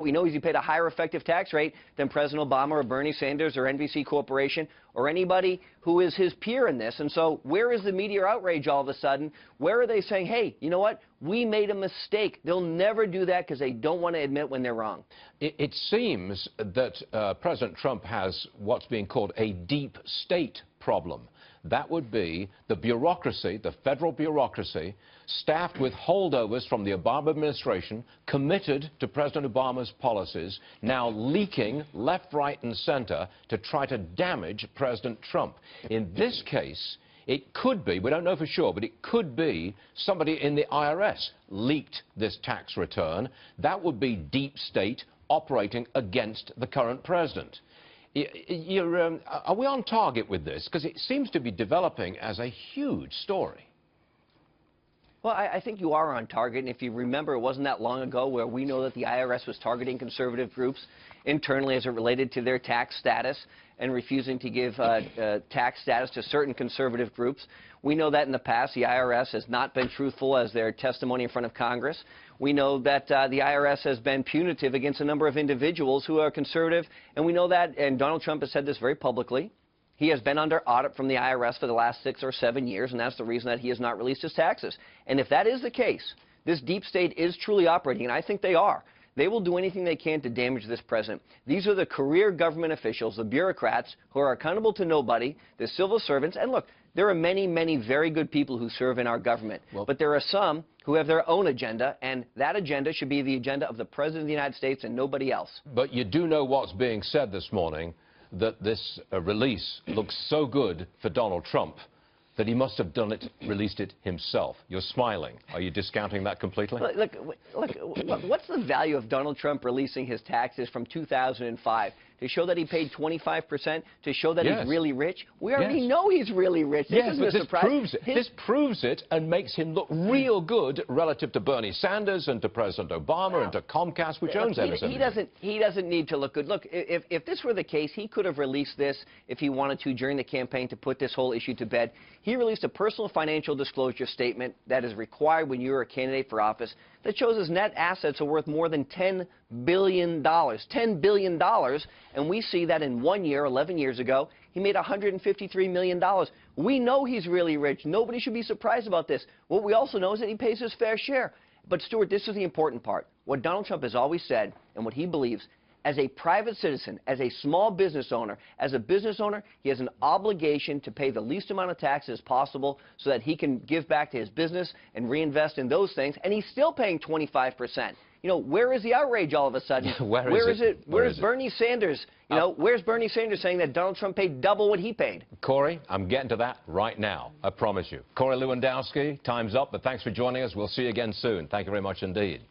We know he paid a higher effective tax rate than President Obama or Bernie Sanders or NBC Corporation or anybody who is his peer in this. And so where is the media outrage all of a sudden? Where are they saying, hey, you know what? We made a mistake. They'll never do that because they don't want to admit when they're wrong. It seems that President Trump has what's being called a deep state problem. That would be the bureaucracy, the federal bureaucracy, staffed with holdovers from the Obama administration, committed to President Obama's policies, now leaking left, right, and center to try to damage President Trump. In this case, it could be, we don't know for sure, but it could be somebody in the IRS leaked this tax return. That would be deep state operating against the current president. Are we on target with this? Because it seems to be developing as a huge story. Well, I think you are on target. And if you remember, it wasn't that long ago where we know that the IRS was targeting conservative groups internally as it related to their tax status and refusing to give tax status to certain conservative groups. We know that in the past the IRS has not been truthful as their testimony in front of Congress. We know that the IRS has been punitive against a number of individuals who are conservative. And we know that, and Donald Trump has said this very publicly, he has been under audit from the IRS for the last 6 or 7 years, and that's the reason that he has not released his taxes. And if that is the case, this deep state is truly operating, and I think they are. They will do anything they can to damage this president. These are the career government officials, the bureaucrats, who are accountable to nobody, the civil servants. And look, there are many, many very good people who serve in our government. Well, but there are some who have their own agenda, and that agenda should be the agenda of the President of the United States and nobody else. But you do know what's being said this morning, that this release looks so good for Donald Trump that he must have released it himself. You're smiling. Are you discounting that completely? Look, what's the value of Donald Trump releasing his taxes from 2005? To show that he paid 25%? To show that he's really rich? We already know he's really rich. This isn't a surprise. Proves it. This proves it and makes him look real good relative to Bernie Sanders and to President Obama and to Comcast, which owns MSNBC. He doesn't need to look good. Look, if this were the case, he could have released this if he wanted to during the campaign to put this whole issue to bed. He released a personal financial disclosure statement that is required when you're a candidate for office that shows his net assets are worth more than $10 billion. $10 billion. And we see that in 1 year, 11 years ago, he made $153 million. We know he's really rich. Nobody should be surprised about this. What we also know is that he pays his fair share. But, Stuart, this is the important part. What Donald Trump has always said and what he believes, as a private citizen, as a small business owner, he has an obligation to pay the least amount of taxes possible so that he can give back to his business and reinvest in those things. And he's still paying 25%. You know, where is the outrage all of a sudden? Where is it? Where's Bernie Sanders? You know, where's Bernie Sanders saying that Donald Trump paid double what he paid? Corey, I'm getting to that right now. I promise you. Corey Lewandowski, time's up, but thanks for joining us. We'll see you again soon. Thank you very much indeed.